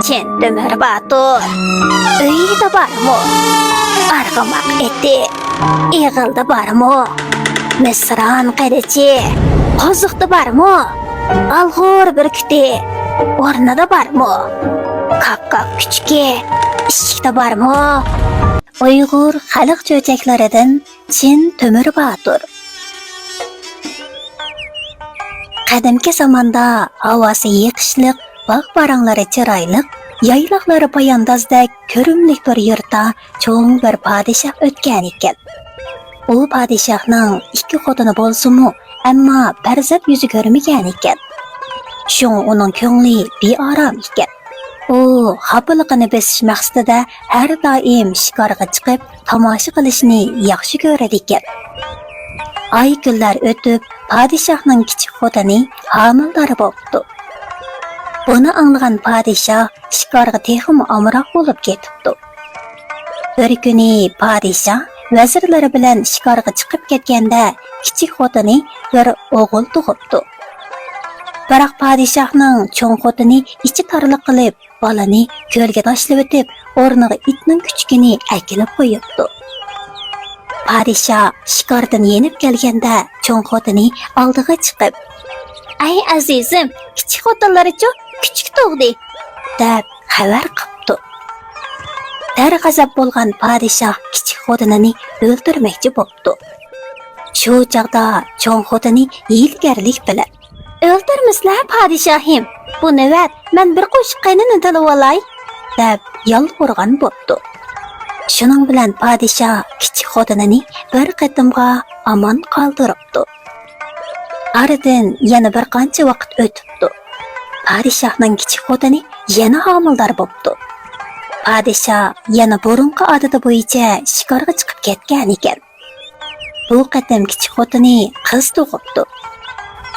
Çin Dömer Batur. Uyda barmı? Argamak eti. Eğildi barmı? Misran qilichi. Qoziqda barmı? Alğur bürküti. Ornada barmı? Kapkap küçüki. İşikda barmı? Uyghur xalq cho'chaklaridan Çin Dömer Batur. Qadimki zamonda havosi yiqishliq, bog'-baranglari chiroyli, yayloqlari poyandozdek ko'rimlik bir yurtda cho'ng bir podshoh o'tgan ekan. U podshohning ikki xotini bo'lsa-mu, ammo farzand yuzi ko'rmagan ekan. Shung uning ko'ngli beorom ekan. U xafaligini besish maqsadida har doim shikorga chiqib, tomosha qilishni yaxshi ko'rar ekan. Ay kunlar o'tib, podshohning kichik xotini homildor bo'ldi. Buni anglagan podshoh shikorga texmi amroq bo'lib ketibdi. Bir kuni podshoh vazirlari bilan shikorga chiqib ketganda kichik xotini bir o'g'il tug'ibdi. Biroq podshohning cho'ng xotini ichi torliq qilib, bolani ko'lga tashlab o'tib, o'rniga itning kuchugini akilib qo'yibdi. Podshoh shikordan yenib kelganda cho'ng xotini oldiga chiqib, "Ay azizim, kichik xotinlaricha kuchuk tug'di" deb xabar qilibdi. Darg'azab bo'lgan podshoh kichik xotinini o'ldirmoqchi bo'ldi. Shu chaqda cho'ng xotini yilgarlik bilan, "O'ldirmisizlar podshohim, bu navbat men bir qo'shiq qaynini tilib olay" deb yolg'irgan bo'ldi. Shuning bilan podshoh kichik xotinini bir qatimga omon qoldiribdi. Aradan yana bir qancha vaqt o'tibdi. Podshohning kichik xotini yana homildor bo'ldi. Podshoh yana burunqi odati bo'yicha shikorga chiqib ketgan ekan. Bu qatim kichik xotini qiz tug'ibdi.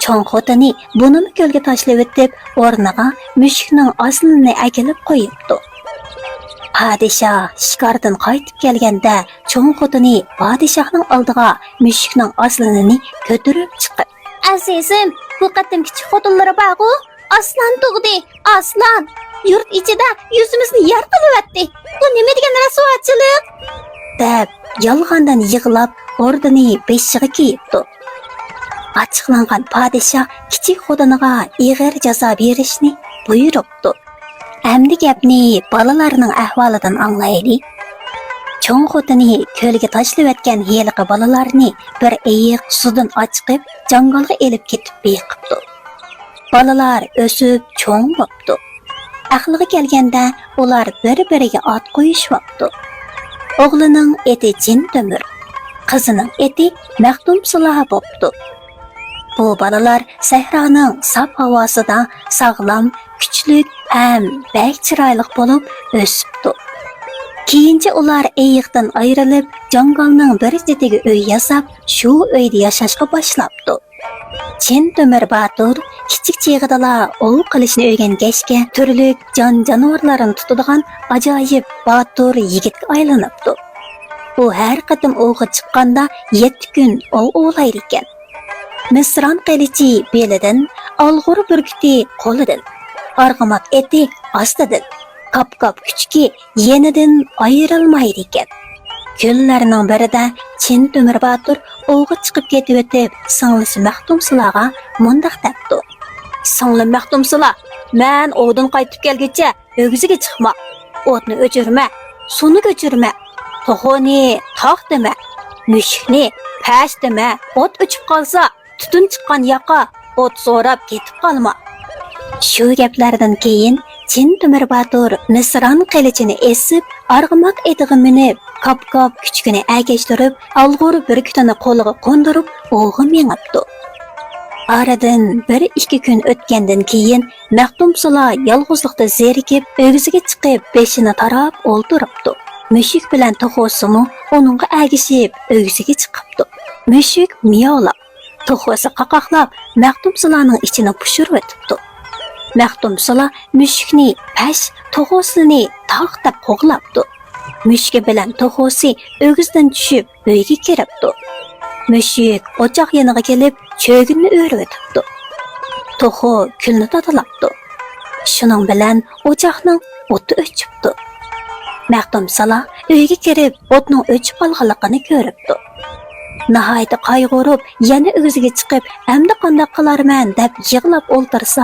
Cho'ng xotini buni ko'lga tashlab o'tib, o'rniga mushukning aslini akilib qo'yibdi. Podshoh shikordan qaytib kelganda cho'ng xotini podshohning oldiga mushukning aslini ko'tarib chiqib, "Azizim, bu qatim kichik xotinlari bor-ku, aslan tug'di, aslan. Yurt ichida yuzimizni yer qilyapti. Bu nima degan rasvoatchilik?" deb yolg'ondan yig'lab, o'rnini beshiga kiyibdi. Ochiqlangan podshoh kichik xotiniga ig'ir jazo berishni buyuribdi. Endi gapni bolalarning ahvolidan anglaylik. Cho'ng xotini ko'lga tashlab o'tgan heliqi bolalarni bir ayiq suvdan chiqib, jangolga elib ketib beqibdi. Bolalar o'sib cho'ng bo'ldi. Aqliga kelganda ular bir-biriga ot qo'yishibdi. O'g'lining eti Çin Dömer, qizining eti Maxdum Sulaha bo'ldi. Bu bolalar sahroning saf havosida sog'lom, kuchli ham bek chiroyli bo'lib o'sibdi. Keyincha ular ayiqdan ayrilib, jangolning bir chetiga uy yasab, shu uyda yashashga boshlabdi. Çin Dömer Batur kichik chig'idala ov qilishni o'rgangachga turli jon-jonivorlarni tutadigan ajoyib Batur yigitga aylanibdi. U har qatim ovga chiqqanda 7 kun ov ovlaydi ekan. Misran qilichi belidan, alg'ur burkuti qo'lidan, arg'amoq eti ostidan, kap-kap kuchki yenidan ayrilmaydi ekan. Kunlarning birida Çin Dömer Batur ovga chiqib ketib o'tib, singlisi Maxdum Sulaga mundaq debdi: "Singlim Maxdum Sula, men ovdan qaytib kelguncha o'g'ziga chiqma, o'tni o'chirma, suvni ko'chirma, to'g'oni tog' dema, mushukni pash dema, o't o'chib qolsa, tutun chiqqan yoqqa o't so'rab ketib qolma." Shu gaplardan keyin Çin Dömer Batur Misran qilichini esib, arg'amoq etiga minib, kap-kap kuchugini agashtirib, alg'ur burkutini qo'liga qo'ndirib, o'g'i mengibdi. Aradan 1-2 kun o'tgandan keyin Maxdum Sula yolg'izlikda zerikib, o'g'ziga chiqib, beshini tarab o'ltiribdi. Mushuk bilan to'g'osimu uningga agishib, o'g'ziga chiqibdi. Mushuk miyovlab, to'g'osi qaqaqlab, Maxdum Sulaning ichini pushirib o'tibdi. Maxdum Sula mushukni pash, to'g'osini taqtab qo'g'labdi. Mushuk bilan to'g'osi o'g'izdan tushib, uyga kiribdi. Mushuk o'choq yoniga kelib, cho'ginni o'rib o'tibdi. To'g'o kulni tozalabdi. Shuning bilan o'choqning o'ti o'chibdi. Maxtumsala uyga kirib o'tning o'chib qolganligini ko'ribdi. Nihoyat qayg'urib, yana o'ziga chiqib, "Endi qanday qilarman?" deb yig'lab o'ltirsa,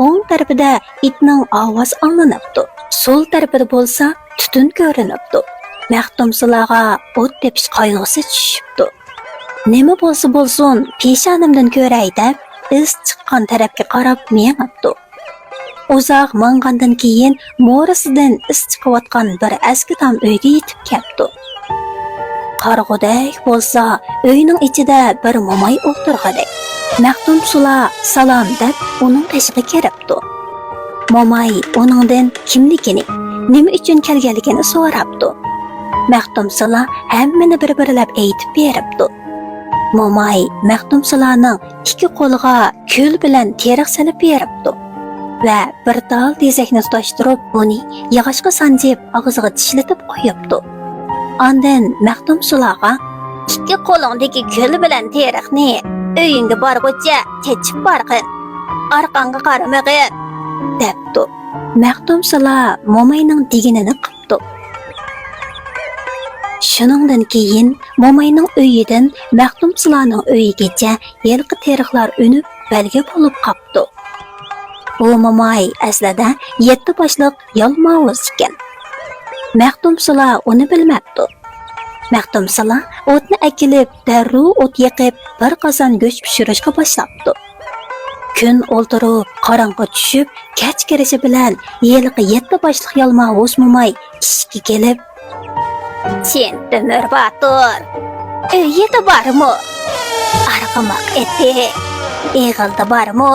o'ng tarafida itning ovozi anglanibdi. So'l tarafida bo'lsa, tutun ko'rinibdi. Maxtumsalaga o't tepish qayg'usi tushibdi. Nima bo'lsa bo'lsin, peshonimdan ko'ray deb iz chiqqan tarafga qarab mengibdi. Uzoq mang'andan keyin mo'risidan is chiqayotgan bir askitam uyga yetib keldi. Qarg'udak bo'lsa, uyning ichida bir mo'may o'tirg'adek. Maxtumsula salom deb uning tashiga kiribdi. Mo'may uningdan kimligini, nima uchun kelganligini so'rabdi. Maxtumsula hammani bir-birlab aytib beribdi. Mo'may Maxtumsulaning ikki qo'liga ko'l bilan teriq solib beribdi va bir tal tezakni tutashtirib, uni yog'ochga sanjib, og'ziga tishlatib qo'yibdi. Ondan Maxtumsulaga ikki qo'lingdagi ko'l bilan teriqni uyingga borguncha kechib borgin, orqangga qaramag'in debdi. Maxtumsula Mo'mayning deganini qildi. Shuningdan keyin Mo'mayning uyidan Maxtumsulaning uyigacha yilqi teriqlar unib belgi bo'lib qopdi. Bu Mo'may aslida 7 boshliq yalmavuz ekan. Maxtumsula uni bilmabdi. Maxtumsula o'tni akilib, darrov o't yoqib, bir qozon go'sht pishirishga boshlabdi. Kun o'ltirib, qorong'i tushib, kech kirishi bilan yilqi 7 boshliq yalmavuz Mo'may ishga kelib, "Sen Temur Batur, uyida bormi? Arg'amoq eti, eg'ilda bormi?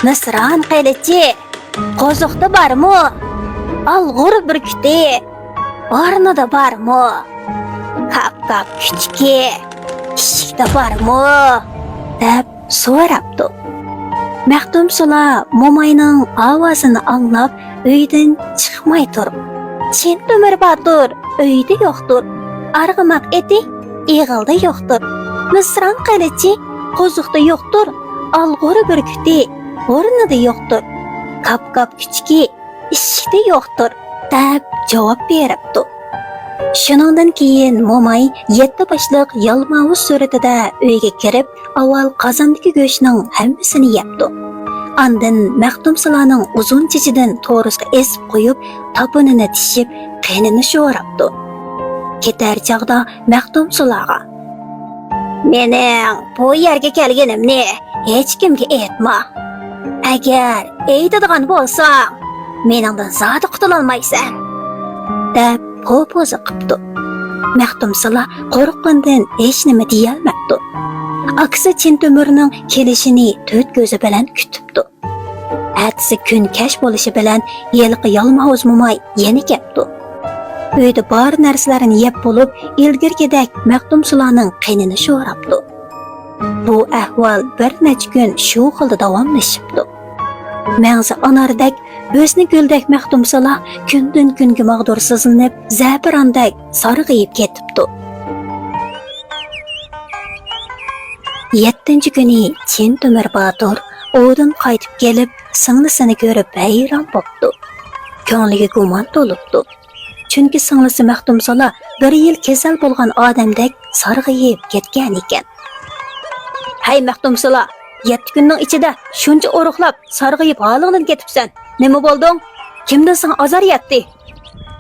Misron qilichi, qo'ziqda bormi? Alg'ur burkuti, o'rnida bormi? Kap kichki, eshikda bormi?" deb so'rabdi. Maxtumsula Mo'mayning ovozini anglab, uydan chiqmay turib, "Sen Temur Batur, uyda yo'qdir. Arg'amoq eti, eg'ilda yo'qdir. Misron qilichi, qo'ziqda yo'qdir. Alg'ur burkuti, o'rnida yo'qdir. Kap kichki, eshikda yo'qdir" deb javob beribdi. Shuningdan keyin Mo'may 7 boshliq yalmavuz suratida uyga kirib, avval qozondagi go'shtning hammasini yebdi. Ondan Maxtumsulaning uzun chechidan to'g'risiga esib qo'yib, topunini tishib, qinini sho'rabdi. Ketar chog'da Maxtumsulaga, "Mening bu yerga kelganimni hech kimga aytma. Agar aytadigan bo'lsang, meningdan zodi qutula olmaysan" deb po'poza qildi. Maxtumsula qo'rqqandan hech nima deya olmadi. Aksi Temurning kelishini to'rt ko'zi bilan kutibdi. Ertasi kun kash bo'lishi bilan yilqi yalmavuz Mo'may yana keldi. Uyda bor narsalarni yeb bo'lib, ilgirgidek Maxtumsulaning qinini sho'rabdi. Bu ahvol bir necha kun shu xilda davomlashibdi. Mangzi anardek, o'sni guldek Maxtumsula kundan kunga mag'dursizlanib, zabirandak sarg'ayib ketibdi. 7-chi kuni Temur Batur o'dan qaytib kelib, singlisini ko'rib hayron bo'ldi. Ko'ngliga gumon to'libdi. Chunki singlisi Maxtumsula 1 yil kasal bo'lgan odamdek sarg'ayib ketgan ekan. "Hay Maxtumsula, 7 kunning ichida shuncha o'ruqlab, sarg'ayib holingdan ketibsan. Nima bo'lding? Kimdan sen azor yetdi?"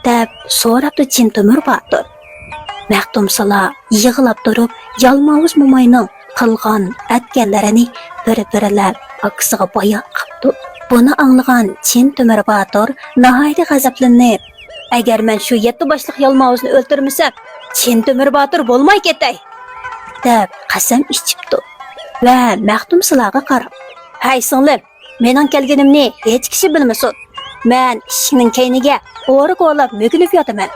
deb so'rabdi Temur Batur. Maxtumsula yig'lab turib, yalmavuz Mo'mayning qilgan atganlarini bir-birlab aksiga bayon qildi. Buni anglagan Temur Batur nihoyat g'azablanib, "Agar men shu 7 boshliq yalmavuzni o'ltirmasam, Temur Batur bo'lmay ketay" deb qasam ichibdi. Va Maxtumsulaga qarab, "Hay singlim, mening kelganimni hech kishi bilmasin. Men ishning keyniga o'ri qo'lab mo'kinib yotaman.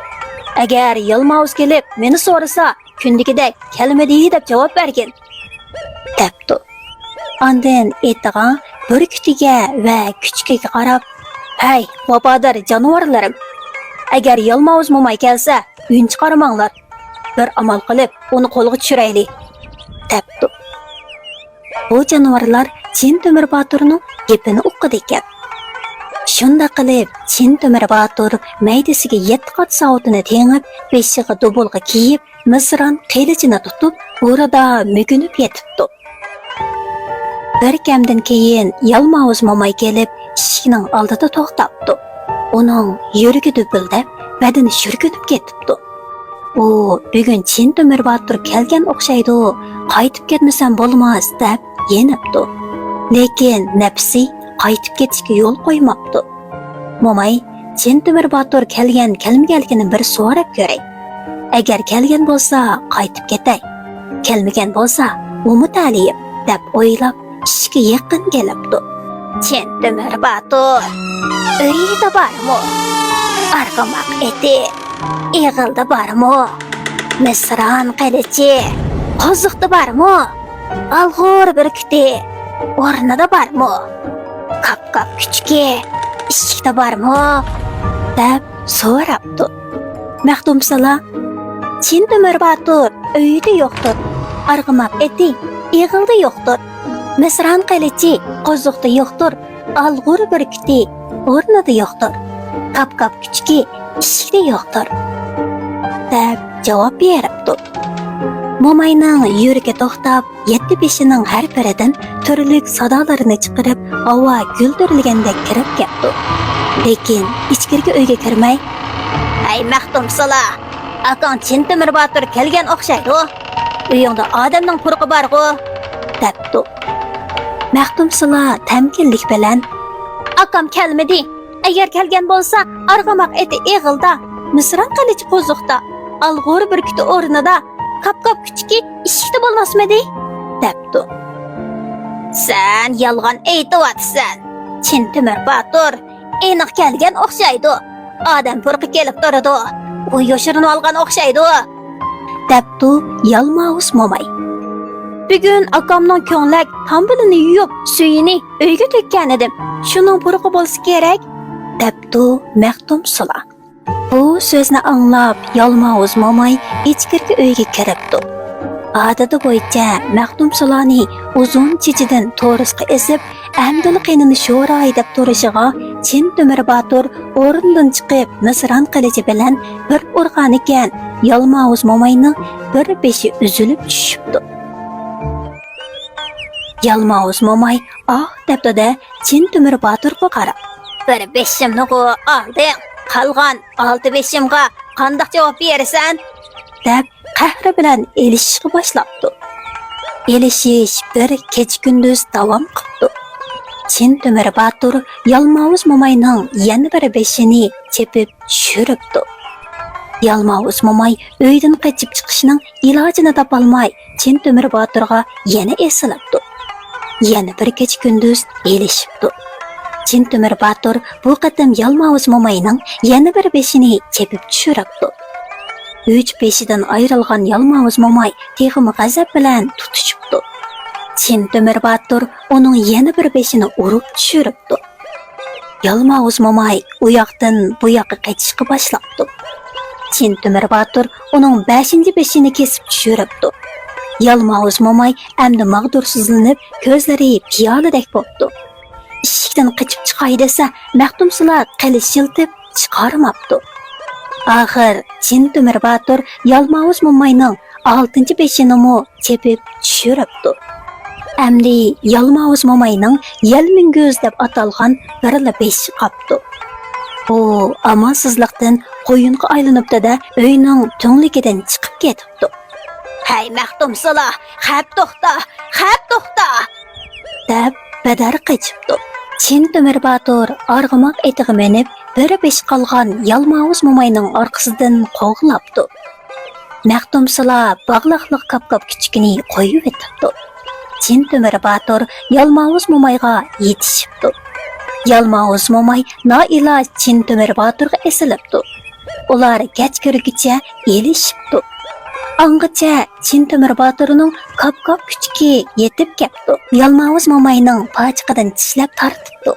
Agar yalmavuz kelib meni so'rasa, kundagidek kelmadi deb javob bergin" debdi. Ondan etiga, burkutiga va kuchkiga qarab, "Hay, vafodor jonivorlarim, agar yalmavuz Mo'may kelsa, uyn chiqarmanglar. Bir amal qilib, uni qo'lga tushiraylik" debdi. Bu jonivorlar Temur Baturning gapini o'qidi ekan. Shunda qilib, Chin Temir Batur maydasiga 7 qat savutini tengib, beshiga dubulga kiyib, Misran qilichini tutib, orada mügünüp yetibdi. Bir kamdan keyin Yalmavuz momay kelib, eshikning oldida to'xtabdi. Uning yuragi dubildab, badani shurkunib ketibdi. U bugun Chin Temir Batur kelgan o'xshaydi, qaytib ketmasam bo'lmas deb yenibdi. Lekin nafsi qaytib ketishga yo'l qo'ymabdi. Momay Chin Temir Batur kelmaganligini bir so'rab ko'ray. Agar kelgan bo'lsa, qaytib ketay. Kelmagan bo'lsa, umid aliyib deb o'ylab, ishga yaqin kelibdi. Chin Temir Batur uyda bormi? Arg'amoq eti yig'ildi bormi? Misran qilichi qoziqda bormi? Alg'or burkuti o'rnida bormi? Kap kichki eshikda bormi? deb so'rabdi. Maxdumsala Chin Temir Batur uyda yo'qdir. Arg'amoq eti yig'ildi yo'qdir. Misran qilichi qoziqda yo'qdir. Alg'or burkuti o'rnida yo'qdir. Kap kichki eshikda yo'qdir deb javob beribdi. Momayning yuragi to'xtab, 7 beshining har biridan turli sadolarini chiqarib, havo guldirilgandek kirib ketdi. Lekin ichkirgi uyga kirmay, "Ay Maxdumsala, akang Chin Temir Batur kelgan o'xshaydi. Uyingda odamning purqi bor-ku" debdi. Maxdumsala tamkinlik bilan, "Akam kelmadi. Agar kelgan bo'lsa, arg'amoq eti eg'ilda, Misran qilichi qo'ziqda, alg'or burkuti o'rnida, kap kichki eshikda bo'lmasmidi?" debdi. "Sen yolg'on aytyapsan. Chin Temir Batur aniq kelgan o'xshaydi. Odam purqi kelib turadi. U yoshirinib olgan o'xshaydi" debdi Yalmavuz momay. "Bugun akamning ko'nglak tambilini yuyib, suyini uyga to'kkan edim. Shuning purqi bo'lsa kerak" debdi Maxdumsula. Bu so'zni anglab, Yalmavuz momay ichkirgi uyga kiribdi. Odati bo'yicha Maxdumsulani uzun chechidan to'risqa esib, amdili qinini sho'ray deb turishiga Chin Temir Batur o'rnidan chiqib, Misran qilichi bilan bir urgan ekan, Yalmavuz momayning bir beshi uzilib tushibdi. Yalmavuz momay debdi-da Chin Temir Baturga qarab, "Bir beshimni alding, qolgan 6 beshimga qanday javob berasan?" deb qahri bilan elishishga boshlabdi. Elishish bir kech-kunduz davom qildi. Chin Temir Batur Yalmavuz momayning yana bir beshini chepib tushiribdi. Yalmavuz momay uydan qochib chiqishning ilojini topolmay, Chin Temir Baturga yana esilibdi. Yana bir kech-kunduz elishibdi. Chin Temir Batur bu qatam Yalmavuz momayning yana bir beshini chepib tushiribdi. 3 beshidan ayrilgan Yalmavuz momay texmi g'azab bilan tutishibdi. Chin Temir Batur uning yana bir beshini urib tushiribdi. Yalmavuz momay u yoqdan bu yoqqa qochishga boshlabdi. Chin Temir Batur uning 5-chi beshini kesib tushiribdi. Yalmavuz momay endi mag'dursizlanib, ko'zlari piyoladek bo'ldi. Eshikdan qochib chiqay desa, Maxdumsula qilich shiltib chiqarmabdi. Axir Chin Temir Batur Yalmavuz momayning 6-chi beshini chepib tushiribdi. Endi Yalmavuz momayning Yalmingöz deb atalgan birla beshi qapti. U amansizlikdan qo'yinga aylanibdi-da, uyning to'ngligidan chiqib ketibdi. "Hay Maxdumsula, xat to'xta" deb badar qochibdi. Chin Temir Batur arg'amoq etiga minib, bir besh qolgan Yalmavuz momayning orqasidan qo'g'labdi. Maxdumsula bog'liqliq kap kichkini qo'yib etibdi. Chin Temir Batur Yalmavuz momayga yetishibdi. Yalmavuz momay noiloj Chin Temir Baturga esilibdi. Ular kech kirgicha elishibdi. Angacha Chin Temir Baturning kap kichki yetib ketdi. Yalmavuz momayning pachiqidan tishlab tortibdi.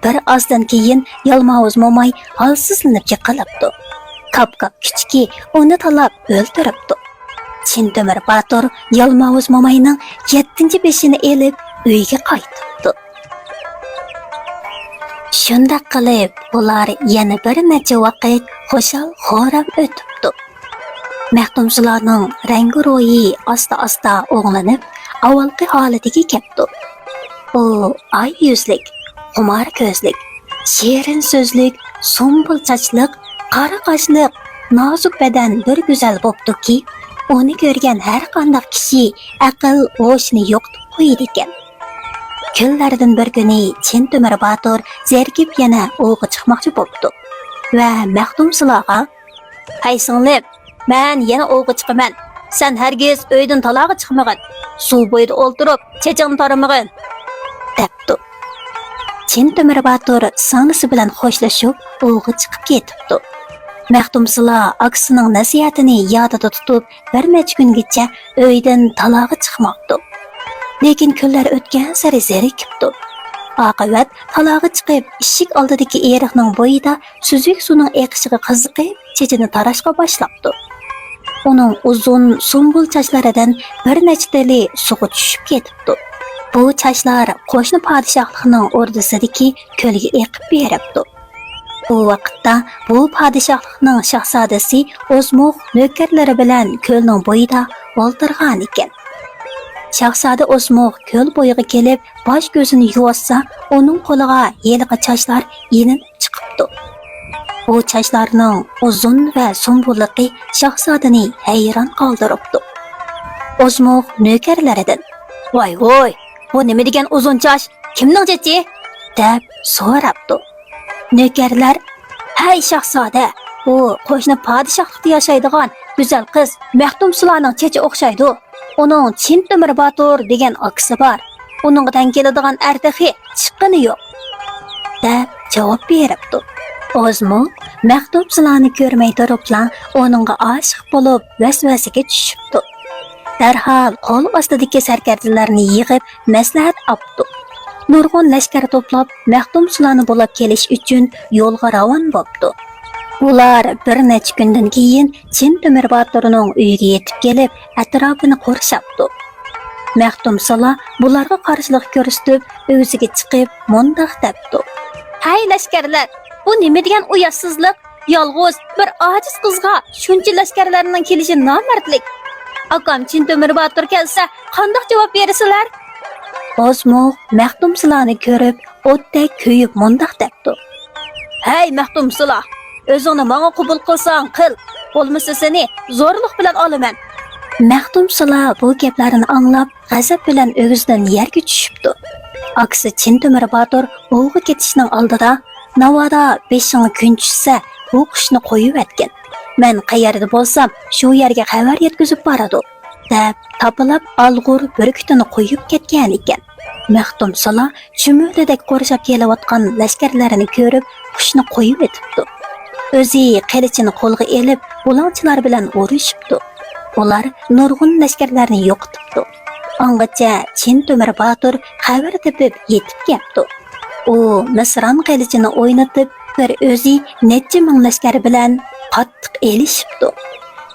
Bir ozdan keyin Yalmavuz momay holsizlanib yiqilibdi. Kap kichki uni talab o'ldiribdi. Chin Temir Batur Yalmavuz momayning 7-chi beshini elib uyga qaytibdi. Shundaq qilib, ular yana bir necha vaqt xushal-xo'ram o'tibdi. Maxtumsularning rangi ro'yi asta-asta o'nglanib, avvalgi holatiga keldi. U ay yuzlik, xumor ko'zlik, shirin so'zlik, so'mbul sochliq, qora qoshliq, nozik badan bir go'zal bo'ptiki, uni ko'rgan har qanday kishi aql hoshini yo'qotib qo'ydi ekan. Kunlardan bir kuni Chin Temir Botir zergib yana o'g'i chiqmoqchi bo'pti va Maxtumsularga "Hay singlim, men yana o'g'i chiqaman. Sen hargiz uydan talog'i chiqmag'in. Suv bo'yida o'ltirib, chechingni taramag'in" debdi. Chin Temir Botir singlisi bilan xo'shlashib, o'g'i chiqib ketibdi. Maxtumsular akasining nasihatini yodida tutib, bir necha kungacha uydan talog'i chiqmoqdi. Lekin kunlar o'tgan sari zerikibdi. Oqibat talog'i chiqib, eshik oldidagi eriqning bo'yida suzuk suvning eqishiga qiziqib, chechini tarashga boshlabdi. Uning uzun sumbul sochlaridan bir necha tali suvga tushib ketibdi. Bu sochlar qo'shni podshohlikning o'rdasidagi ko'lga eqib beribdi. Bu vaqtda bu podshohlikning shahzodasi O'zmoq navkarlari bilan ko'lning bo'yida o'ltirgan ekan. Shahzoda O'zmoq ko'l bo'yiga kelib, bosh ko'zini yuvsa, uning qo'liga yelqa sochlar yenib chiqibdi. Bu sochlarning uzun va sumbulligi shahzodani hayron qoldiribdi. O'zmoq navkarlaridan "Voy, bu nima degan uzun soch? Kimning chechi?" deb so'rabdi. Navkarlar "Hay shahzoda, bu qo'shni podshohlikda yashaydigan go'zal qiz Maxtumsularning chechi o'xshaydi. Uning Chin Temir Botir degan akasi bor. Uningdan keladigan ardaxi chiqqani yo'q" deb javob beribdi. O'zmoq Maxtumsularni ko'rmay turibla uningga oshiq bo'lib vasvasaga tushibdi. Darhol qo'l ostidagi sarkardalarni yig'ib maslahat olibdi. Nurg'un lashkar to'plab Maxtumsularni bo'lib kelish uchun yo'lga ravon bo'ldi. Ular bir necha kundan keyin Chin Temir Botirning uyiga yetib kelib, atrofini qo'rshabdi. Maxtumsular bularga qarshilik ko'rsatib, o'ziga chiqib, mundaq debdi: "Hay lashkarlar, bu nima degan uyatsizlik? Yolg'iz bir ojiz qizga shuncha lashkarlarning kelishi nomardlik. Akam Chin Temir Botir kelsa, qanday javob berasizlar?" O'zmoq Maxtumsularni ko'rib, o'tdek kuyib mundaq debdi: "Hey Maxtumsular, o'zingni menga qabul qilsang qil, bo'lmasa seni zo'rlik bilan olaman." Maxtumsular bu gaplarni anglab, g'azab bilan o'g'zidan yerga tushibdi. Aksi Chin Temir Botir o'g'i ketishning oldida navoda beshingga kun tushsa, bu qushni qo'yib etgan. Men qayerda bo'lsam, shu yerga xabar yetkazib boradi deb topilib alg'ur burkutini qo'yib ketgan ekan. Maxtumsular chumulidek qo'rshab kelayotgan lashkarlarini ko'rib, qushni qo'yib etibdi. O'zi qilichini qo'lga elib, bulonchilar bilan urushibdi. Ular nurg'un lashkarlarni yo'qotibdi. Ongacha Chin Temir Botir xabar tepib yetib keldi. U Misron qilichini o'ynatib, bir o'zi necha ming lashkar bilan qattiq elishibdi.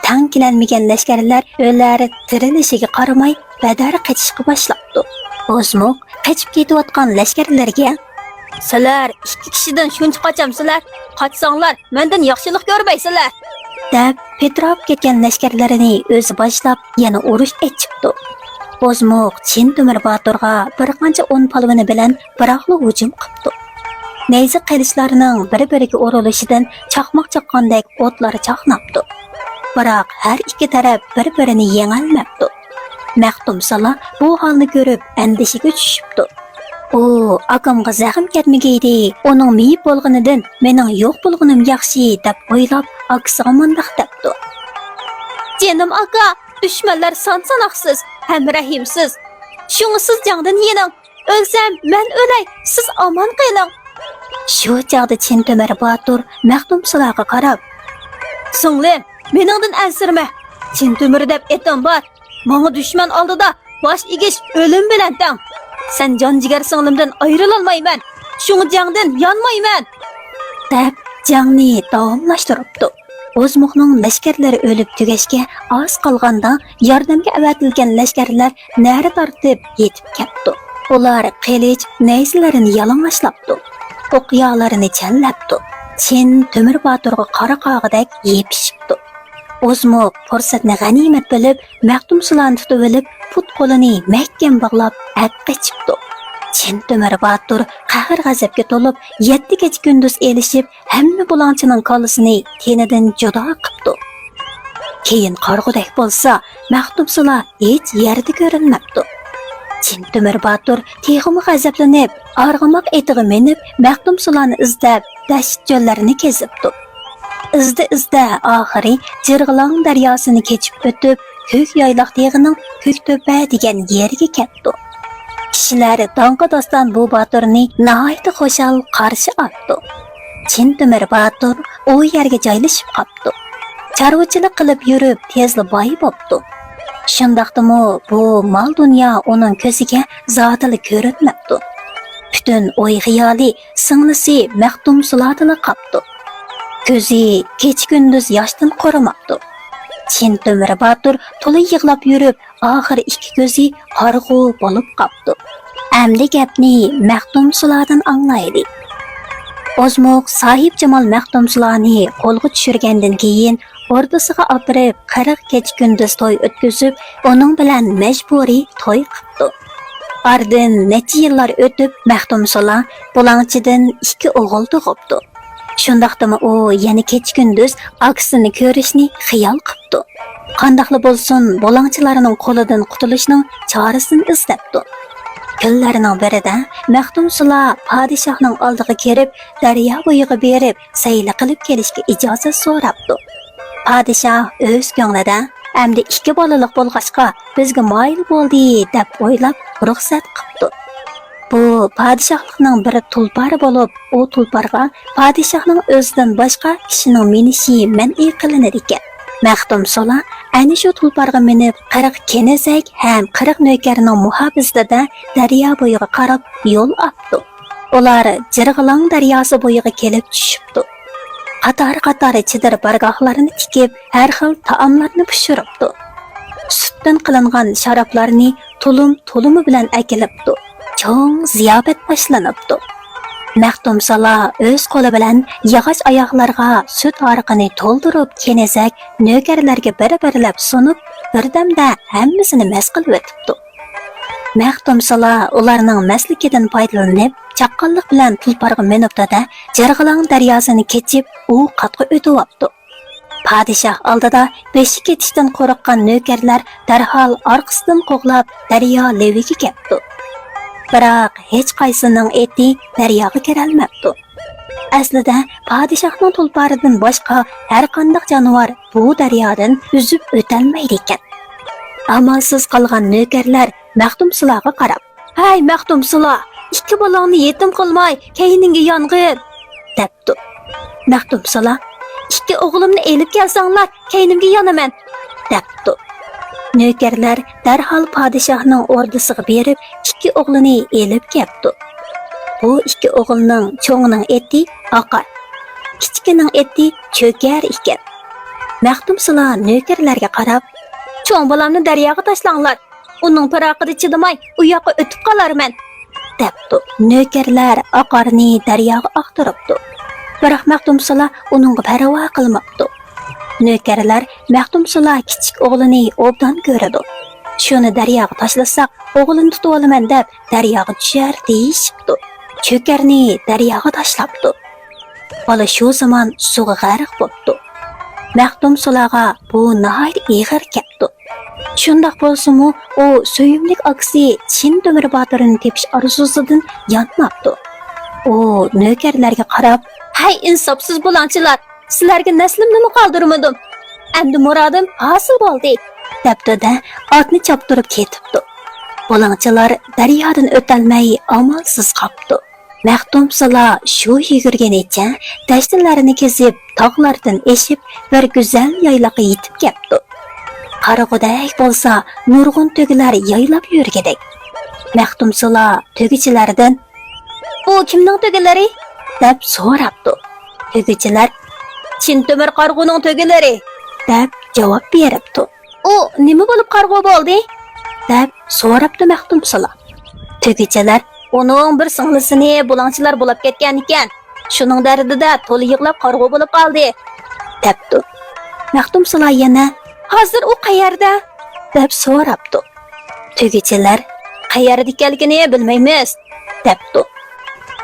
Tankilanmagan lashkarlar o'lari tirilishiga qaramay badar qechishga boshlabdi. O'zmoq qechib ketayotgan lashkarlarga "Sizlar ikki kishidan shuncha qochamsizlar, qochsanglar mendan yaxshilik ko'rmaysizlar" deb petrab ketgan lashkarlarini o'zi boshlab yana urush etibdi. O'zmoq Chin Temir Botirga bir qancha o'n polvoni bilan biroqli hujum qildi. Nayza qilichlarining bir-biriga urilishidan chaqmoq chaqqandek o'tlari chaqnabdi. Biroq har ikki taraf bir-birini yengolmabdi. Maxtumsular bu holni ko'rib andishiga tushibdi. "O, akamga zaxm ketmagaydi. Uning miyib bo'lganidan mening yo'q bo'lganim yaxshi" deb o'ylab, akasiga mundaq debdi: "Jinim aka, dushmanlar son-sanoqsiz, ham rahimsiz. Shunga siz jangdan yening. O'lsam men o'lay, siz omon qiling." Shu chaqda Chin Temir Botir Maxtumsularga qarab: "Singlim, meningdan ansirma. Chin Temir deb etim bor. Menga dushman oldida bosh egish o'lim bilan tang. Sen jon jigar singlimdan ayrilolmayman. Shunga jangdan yonmayman" deb jangni davomlashtiribdi. O'zmoqning lashkarlari o'lib tugashga oz qolganda yordamga avatilgan lashkarlar nari tortib yetib ketdi. Ular qilich nayzlarini yalang'ashlabdi. o'qiyalarini challabdi. Chin Temir Baturga qora qog'idek yepishibdi. O'zmu fursatni g'animat bilib, Maxtum Sulani tutib olib, put qo'lini mahkam bog'lab, aqqa chiqdi. Chin Temir Batur qahr g'azabga to'lib, 7 kecha kunduz elishib, hamma bulonchining kollasini tenidan judo qildi. Keyin qarg'udek bo'lsa, Maxtum Sula hech yerda ko'rinmabdi. Chin Temir Batur texmi g'azablanib, arg'amoq etiga minib, Maxtum Sulani izlab, dasht jo'llarini kezibdi. Izda oxiri Jirg'ilon daryosini kechib o'tib, Ko'k Yoyloq teg'ining Ko'kto'pa degan yerga ketdi. Kishilar donqa doston bu Baturni nihoyat xo'shal qarshi oldi. Chin Temir Batur u yerga joylashib qopdi. Chorvachilik qilib yurib, tezli boy bo'pti. Shundaqdimi bu mol dunyo uning ko'ziga zotili ko'rinmabdi. Butun o'y xiyoli singlisi Maxtum Sulotini qopdi. Ko'zi kech-kunduz yoshdan qo'rimabdi. Chin Temir Batur to'la yig'lab yurib, oxir ikki ko'zi qorg'u bo'lib qopdi. Amdi gapni Maxtum Sulodan anglaydi. O'zmoq sohib Jamol Maxtum Suloni qo'lga tushirgandan keyin ordasiga opirib 40 kech kunduz to'y o'tkazib, uning bilan majburiy to'y qildi. Ardin necha yillar o'tib, Maxtum Sula bulangchidan 2 o'g'il tug'ibdi. Shundaqdimi u yana kech kunduz aksini ko'rishni xiyol qildi. Qandaqli bo'lsin, bulangchilarning qo'lidan qutulishning chorasini izlabdi. Kunlarining birida Maxtum Sula podshohning oldiga kelib, daryo bo'yiga berib, sayli qilib kelishga ijozat so'rabdi. Podshoh o'z ko'nglida, "Endi 2 bolalik bo'lg'achqa bizga moyil bo'ldi" deb o'ylab ruxsat qildi. Bu podshohlikning bir tulpari bo'lib, u tulparga podshohning o'zidan boshqa kishining minishi man'iy qilinadi ekan. Maxtum Sula ana shu tulparga minib 40 kenizak ham 40 navkarning muhofizatida daryo bo'yiga qarab yo'l oldi. Ular Jirg'ilon daryosi bo'yiga kelib tushibdi. Qator-qator chidir bargohlarini tikib, har xil taomlarni pishiribdi. Sutdan qilingan sharoblarni tulumi bilan akilibdi. Cho'ng ziyofat boshlanibdi. Maxtum Sula o'z qo'li bilan yog'och oyoqlarga sut ariqini to'ldirib, kenizak navkarlarga bir-birlab sunib, birdamda hammasini mast qilib o'tibdi. Maxtum Sula ularning maslikidan foydalanib, chaqqonlik bilan tulparga minibdi-da, Jirg'ilon daryosini kechib, u qatqa o'tibdi. Podshoh oldida beshi ketishdan qo'rqqan navkarlar darhol orqasidan qo'g'lab daryo leviga ketdi. Biroq hech qaysining eti daryoga kirolmabdi. Aslida podshohning tulparidan boshqa har qanday jonivor bu daryodan uzib o'tolmaydi ekan. Amalsiz qolgan navkarlar Maxtum Sulaga qarab, "Hay Maxtum Sula, 2 bolangni yetim qilmay, keyningga yong'in" debdi. Maxtum Sula, "2 o'g'limni elib kelsanglar, keynimga yonaman" debdi. Navkarlar darhol podshohning ordasiga berib 2 o'g'lini elib keldi. Bu 2 o'g'ilning cho'ngining eti oqar, kichkining eti cho'kar ekan. Maxtum Sula navkarlarga qarab, "Cho'ng bolamni daryoga tashlanglar. Uning piroqida chidamay, u yoqqa o'tib qolarman" debdi. Navkarlar oqarni daryoga oqtiribdi. Biroq Maxtum Sula uningga parvo qilmabdi. Navkarlar Maxtum Sula kichik o'g'lini obdan ko'radi. Shuni daryoga tashlasak, o'g'lini tutib olaman deb daryoga tushar deyishibdi. Cho'karni daryoga tashlabdi. Bola shu zamon suvga g'arq bo'ldi. Maxtum Sulaga bu nihoyat ig'ir ketdi. Shundoq bo'lsa-mu, u suyimlik aksi Chin Temir Baturni tepish orzusidan yonmabdi. U navkarlarga qarab, "Hay insofsiz bulonchilar, sizlarga naslimni qoldirmadim. Endi muradim hosil bo'ldi" debdi-da, otni choptirib ketibdi. Bulonchilar daryodan o'tolmay amalsiz qoldi. Maxtum Sula shu yugurganicha dashtlarini kezib, tog'lardan eshib, bir go'zal yoyloqqa yetib keldi. Qarag'udak bo'lsa, nurg'un to'gilar yaylab yurgidek. Maxtum Sula to'gichilardan, "Bu kimning to'gilari?" deb so'rabdi. To'gichilar, "Chin Temir qarg'uning to'gilari" deb javob beribdi. "U nima bo'lib qarg'u bo'ldi?" deb so'rabdi Maxtum Sula. To'gichilar, Onun bir singlisini bulangchilar bo'lib ketgan ekan. Shuning dardida to'la yig'lab qarg'u bo'lib qoldi, debdi. Maxtumsula yana hozir u qayerda deb so'rabdi. Tugichilar qayerda ekanligini bilmaymiz, debdi.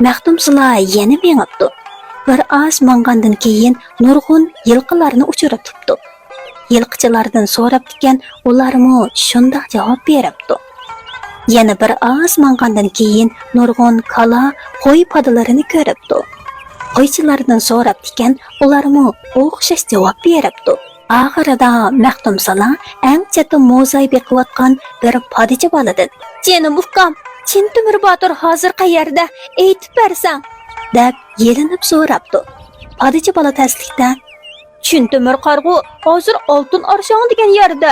Maxtumsula yana mengibdi. Bir oz mangandan keyin nurg'un yilqilarni uchratibdi. Yilqichilardan so'rab ekan, ularmi shunday javob beribdi. Yana bir oz mangandan keyin nurg'un kala, qo'y podalarini ko'ribdi. Qo'ychilardan so'rab ekan, ularmi o'xshash javob beribdi. Oxirida Maxtumsula eng chati mo'zay beqiyotgan bir podichi boladan "Jenim ukam, Chin Temur Botir hozir qayerda? Aytib bersang" deb yelinib so'rabdi. Podichi bola tasdiqda "Chin Temur qarg'u hozir oltin arshon degan yerda"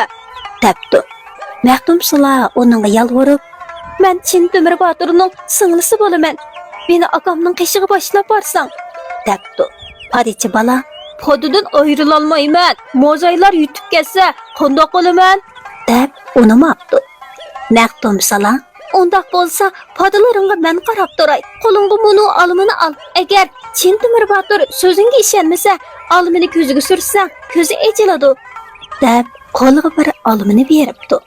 debdi. Maxtumsula uningga yalvorib, "Men Chin Temur Botirning singlisi bo'laman. Meni akamning qishig'i boshlab borsang" debdi. Podichi bola "Podidan ayrilolmayman. Mo'zaylar yutib ketsa, qandoq bo'laman?" deb uni maqtdi. Maxtumsula "Undaq bo'lsa, podalaringga men qarab turay. Qo'lingga buni olmini ol. Agar Chin Temur Botir so'zingga ishonmasa, olmini ko'ziga sursang, ko'zi echiladi" deb qo'liga bir olmini beribdi.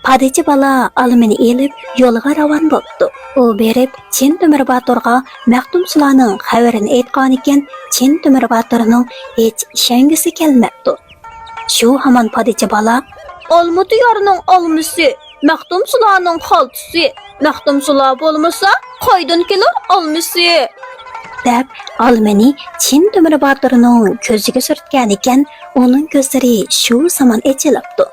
Podichi bola olmini elib yo'lga ravon bo'ldi. U berib Chin Temur Botirga Maxtumsulaning xabarini aytgan ekan, Chin Temur Botirning hech ishongisi kelmabdi. Shu hamon podichi bola "Olmuti yorning olmisi, Maxtumsulaning xoltisi, Maxtumsula bo'lmasa, qo'ydan kelar olmisi" deb olmini Chin Temur Botirning ko'ziga surtgan ekan, uning ko'zlari shu zamon echilibdi.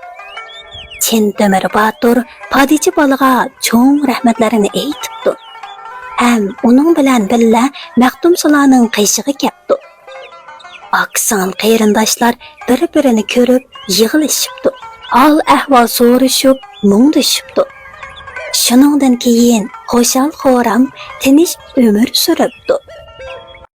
Chin Temur Botir podichi bolaga cho'ng rahmatlarini aytibdi. Ham uning bilan billa Maxtumsulaning qishig'i ketdi. Aksan qarindoshlar bir-birini ko'rib yig'ilishibdi. Hol ahvol so'rashib, mungdashibdi. Shuningdan keyin xo'shal-xo'ram tinch umr suribdi.